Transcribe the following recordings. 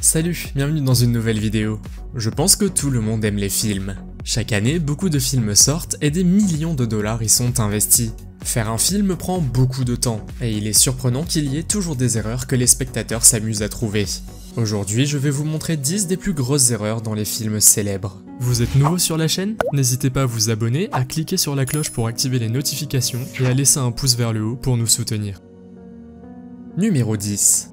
Salut, bienvenue dans une nouvelle vidéo. Je pense que tout le monde aime les films. Chaque année, beaucoup de films sortent et des millions de dollars y sont investis. Faire un film prend beaucoup de temps, et il est surprenant qu'il y ait toujours des erreurs que les spectateurs s'amusent à trouver. Aujourd'hui, je vais vous montrer 10 des plus grosses erreurs dans les films célèbres. Vous êtes nouveau sur la chaîne? N'hésitez pas à vous abonner, à cliquer sur la cloche pour activer les notifications et à laisser un pouce vers le haut pour nous soutenir. Numéro 10.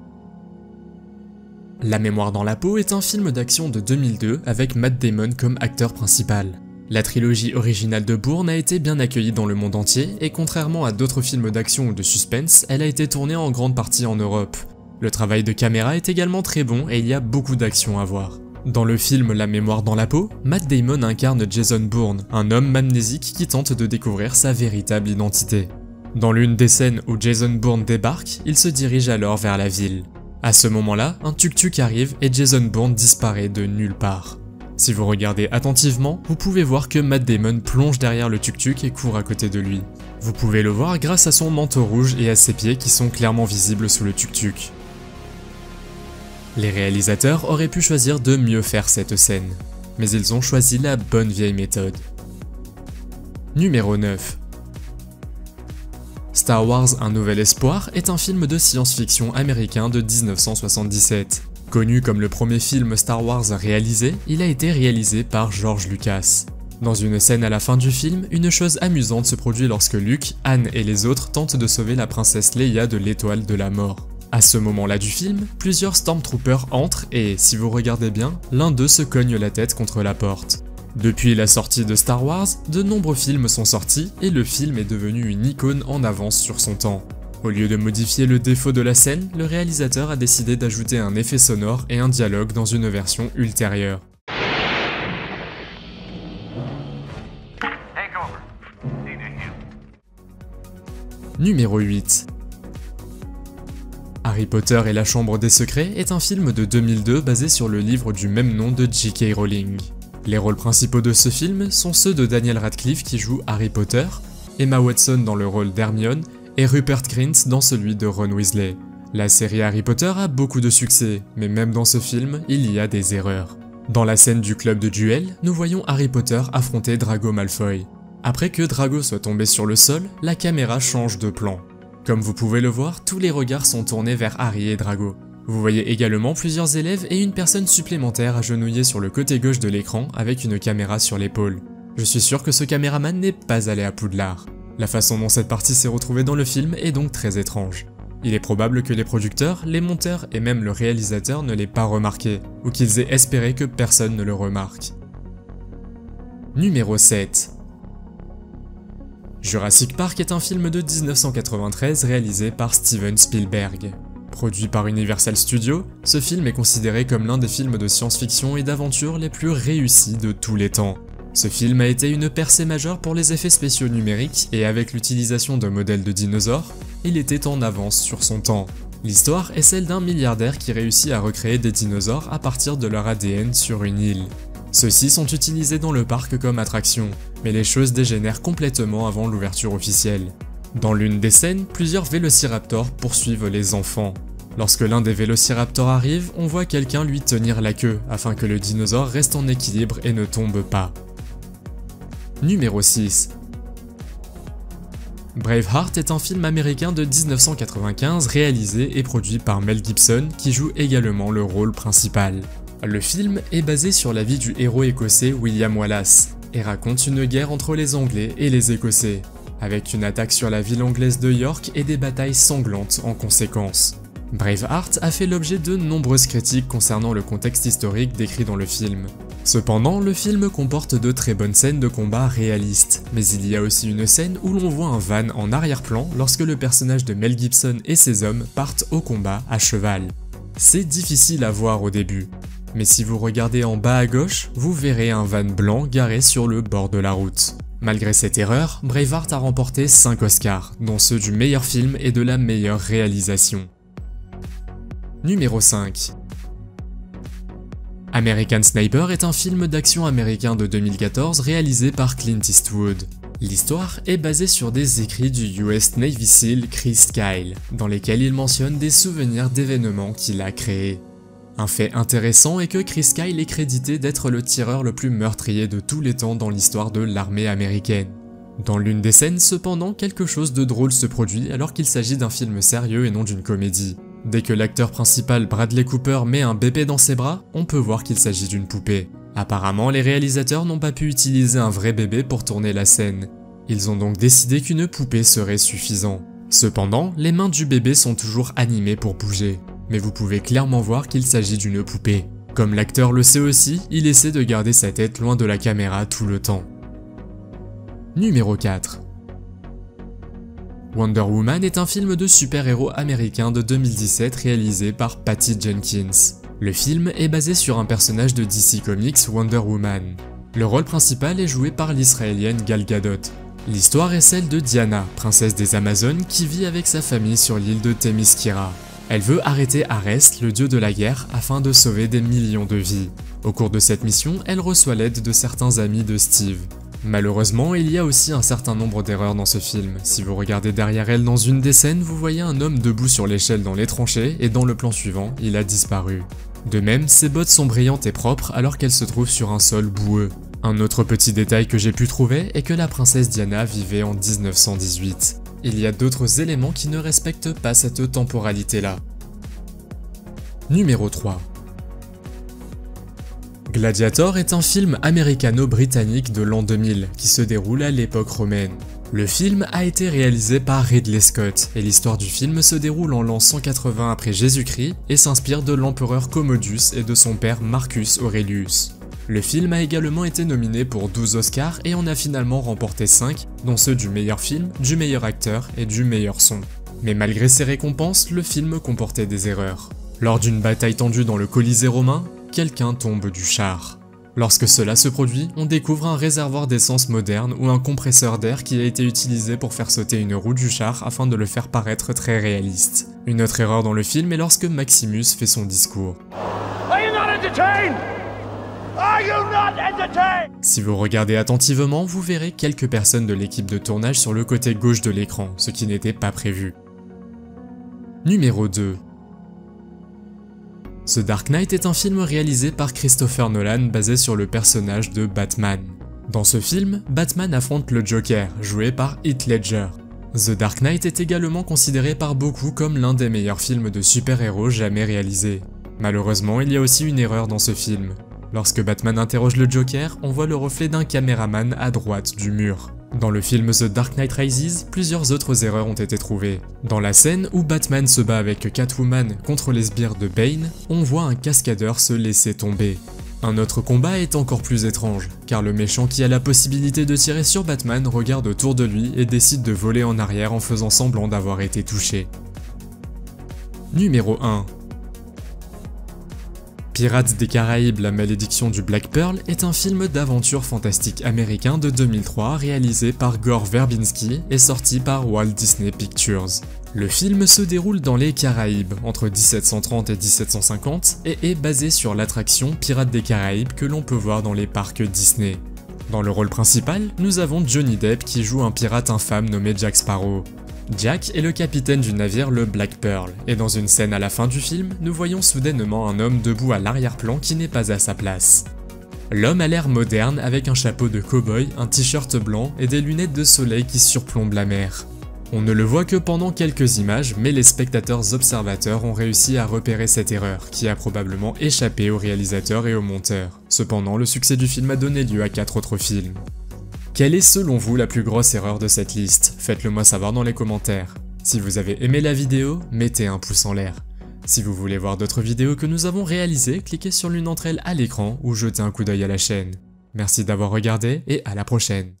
La mémoire dans la peau est un film d'action de 2002 avec Matt Damon comme acteur principal. La trilogie originale de Bourne a été bien accueillie dans le monde entier et contrairement à d'autres films d'action ou de suspense, elle a été tournée en grande partie en Europe. Le travail de caméra est également très bon et il y a beaucoup d'action à voir. Dans le film La mémoire dans la peau, Matt Damon incarne Jason Bourne, un homme amnésique qui tente de découvrir sa véritable identité. Dans l'une des scènes où Jason Bourne débarque, il se dirige alors vers la ville. À ce moment-là, un tuk-tuk arrive et Jason Bourne disparaît de nulle part. Si vous regardez attentivement, vous pouvez voir que Matt Damon plonge derrière le tuk-tuk et court à côté de lui. Vous pouvez le voir grâce à son manteau rouge et à ses pieds qui sont clairement visibles sous le tuk-tuk. Les réalisateurs auraient pu choisir de mieux faire cette scène, mais ils ont choisi la bonne vieille méthode. Numéro 9. Star Wars Un Nouvel Espoir est un film de science-fiction américain de 1977. Connu comme le premier film Star Wars réalisé, il a été réalisé par George Lucas. Dans une scène à la fin du film, une chose amusante se produit lorsque Luke, Han et les autres tentent de sauver la princesse Leia de l'étoile de la mort. À ce moment-là du film, plusieurs Stormtroopers entrent et, si vous regardez bien, l'un d'eux se cogne la tête contre la porte. Depuis la sortie de Star Wars, de nombreux films sont sortis et le film est devenu une icône en avance sur son temps. Au lieu de modifier le défaut de la scène, le réalisateur a décidé d'ajouter un effet sonore et un dialogue dans une version ultérieure. Numéro 8. Harry Potter et la Chambre des Secrets est un film de 2002 basé sur le livre du même nom de J.K. Rowling. Les rôles principaux de ce film sont ceux de Daniel Radcliffe qui joue Harry Potter, Emma Watson dans le rôle d'Hermione et Rupert Grint dans celui de Ron Weasley. La série Harry Potter a beaucoup de succès, mais même dans ce film, il y a des erreurs. Dans la scène du club de duel, nous voyons Harry Potter affronter Drago Malfoy. Après que Drago soit tombé sur le sol, la caméra change de plan. Comme vous pouvez le voir, tous les regards sont tournés vers Harry et Drago. Vous voyez également plusieurs élèves et une personne supplémentaire agenouillée sur le côté gauche de l'écran avec une caméra sur l'épaule. Je suis sûr que ce caméraman n'est pas allé à Poudlard. La façon dont cette partie s'est retrouvée dans le film est donc très étrange. Il est probable que les producteurs, les monteurs et même le réalisateur ne l'aient pas remarqué, ou qu'ils aient espéré que personne ne le remarque. Numéro 7. Jurassic Park est un film de 1993 réalisé par Steven Spielberg. Produit par Universal Studios, ce film est considéré comme l'un des films de science-fiction et d'aventure les plus réussis de tous les temps. Ce film a été une percée majeure pour les effets spéciaux numériques et avec l'utilisation de modèles de dinosaures, il était en avance sur son temps. L'histoire est celle d'un milliardaire qui réussit à recréer des dinosaures à partir de leur ADN sur une île. Ceux-ci sont utilisés dans le parc comme attraction, mais les choses dégénèrent complètement avant l'ouverture officielle. Dans l'une des scènes, plusieurs vélociraptors poursuivent les enfants. Lorsque l'un des vélociraptors arrive, on voit quelqu'un lui tenir la queue afin que le dinosaure reste en équilibre et ne tombe pas. Numéro 6. Braveheart est un film américain de 1995 réalisé et produit par Mel Gibson qui joue également le rôle principal. Le film est basé sur la vie du héros écossais William Wallace et raconte une guerre entre les Anglais et les Écossais, avec une attaque sur la ville anglaise de York et des batailles sanglantes en conséquence. Braveheart a fait l'objet de nombreuses critiques concernant le contexte historique décrit dans le film. Cependant, le film comporte de très bonnes scènes de combat réalistes, mais il y a aussi une scène où l'on voit un van en arrière-plan lorsque le personnage de Mel Gibson et ses hommes partent au combat à cheval. C'est difficile à voir au début, mais si vous regardez en bas à gauche, vous verrez un van blanc garé sur le bord de la route. Malgré cette erreur, Braveheart a remporté 5 Oscars, dont ceux du meilleur film et de la meilleure réalisation. Numéro 5. American Sniper est un film d'action américain de 2014 réalisé par Clint Eastwood. L'histoire est basée sur des écrits du US Navy SEAL Chris Kyle, dans lesquels il mentionne des souvenirs d'événements qu'il a créés. Un fait intéressant est que Chris Kyle est crédité d'être le tireur le plus meurtrier de tous les temps dans l'histoire de l'armée américaine. Dans l'une des scènes, cependant, quelque chose de drôle se produit alors qu'il s'agit d'un film sérieux et non d'une comédie. Dès que l'acteur principal Bradley Cooper met un bébé dans ses bras, on peut voir qu'il s'agit d'une poupée. Apparemment, les réalisateurs n'ont pas pu utiliser un vrai bébé pour tourner la scène. Ils ont donc décidé qu'une poupée serait suffisant. Cependant, les mains du bébé sont toujours animées pour bouger. Mais vous pouvez clairement voir qu'il s'agit d'une poupée. Comme l'acteur le sait aussi, il essaie de garder sa tête loin de la caméra tout le temps. Numéro 4. Wonder Woman est un film de super-héros américain de 2017 réalisé par Patty Jenkins. Le film est basé sur un personnage de DC Comics, Wonder Woman. Le rôle principal est joué par l'israélienne Gal Gadot. L'histoire est celle de Diana, princesse des Amazones qui vit avec sa famille sur l'île de Themyscira. Elle veut arrêter Arès, le dieu de la guerre, afin de sauver des millions de vies. Au cours de cette mission, elle reçoit l'aide de certains amis de Steve. Malheureusement, il y a aussi un certain nombre d'erreurs dans ce film. Si vous regardez derrière elle dans une des scènes, vous voyez un homme debout sur l'échelle dans les tranchées et dans le plan suivant, il a disparu. De même, ses bottes sont brillantes et propres alors qu'elles se trouvent sur un sol boueux. Un autre petit détail que j'ai pu trouver est que la princesse Diana vivait en 1918. Il y a d'autres éléments qui ne respectent pas cette temporalité-là. Numéro 3. Gladiator est un film américano-britannique de l'an 2000 qui se déroule à l'époque romaine. Le film a été réalisé par Ridley Scott et l'histoire du film se déroule en l'an 180 après Jésus-Christ et s'inspire de l'empereur Commodus et de son père Marcus Aurelius. Le film a également été nominé pour 12 Oscars et en a finalement remporté 5, dont ceux du meilleur film, du meilleur acteur et du meilleur son. Mais malgré ces récompenses, le film comportait des erreurs. Lors d'une bataille tendue dans le Colisée romain, quelqu'un tombe du char. Lorsque cela se produit, on découvre un réservoir d'essence moderne ou un compresseur d'air qui a été utilisé pour faire sauter une roue du char afin de le faire paraître très réaliste. Une autre erreur dans le film est lorsque Maximus fait son discours. Si vous regardez attentivement, vous verrez quelques personnes de l'équipe de tournage sur le côté gauche de l'écran, ce qui n'était pas prévu. Numéro 2. The Dark Knight est un film réalisé par Christopher Nolan basé sur le personnage de Batman. Dans ce film, Batman affronte le Joker, joué par Heath Ledger. The Dark Knight est également considéré par beaucoup comme l'un des meilleurs films de super-héros jamais réalisés. Malheureusement, il y a aussi une erreur dans ce film. Lorsque Batman interroge le Joker, on voit le reflet d'un caméraman à droite du mur. Dans le film The Dark Knight Rises, plusieurs autres erreurs ont été trouvées. Dans la scène où Batman se bat avec Catwoman contre les sbires de Bane, on voit un cascadeur se laisser tomber. Un autre combat est encore plus étrange, car le méchant qui a la possibilité de tirer sur Batman regarde autour de lui et décide de voler en arrière en faisant semblant d'avoir été touché. Numéro 1. Pirates des Caraïbes, la malédiction du Black Pearl est un film d'aventure fantastique américain de 2003 réalisé par Gore Verbinski et sorti par Walt Disney Pictures. Le film se déroule dans les Caraïbes, entre 1730 et 1750, et est basé sur l'attraction Pirates des Caraïbes que l'on peut voir dans les parcs Disney. Dans le rôle principal, nous avons Johnny Depp qui joue un pirate infâme nommé Jack Sparrow. Jack est le capitaine du navire le Black Pearl, et dans une scène à la fin du film, nous voyons soudainement un homme debout à l'arrière-plan qui n'est pas à sa place. L'homme a l'air moderne avec un chapeau de cow-boy, un t-shirt blanc et des lunettes de soleil qui surplombent la mer. On ne le voit que pendant quelques images, mais les spectateurs observateurs ont réussi à repérer cette erreur, qui a probablement échappé au réalisateur et au monteur. Cependant, le succès du film a donné lieu à 4 autres films. Quelle est selon vous la plus grosse erreur de cette liste? Faites-le moi savoir dans les commentaires. Si vous avez aimé la vidéo, mettez un pouce en l'air. Si vous voulez voir d'autres vidéos que nous avons réalisées, cliquez sur l'une d'entre elles à l'écran ou jetez un coup d'œil à la chaîne. Merci d'avoir regardé et à la prochaine.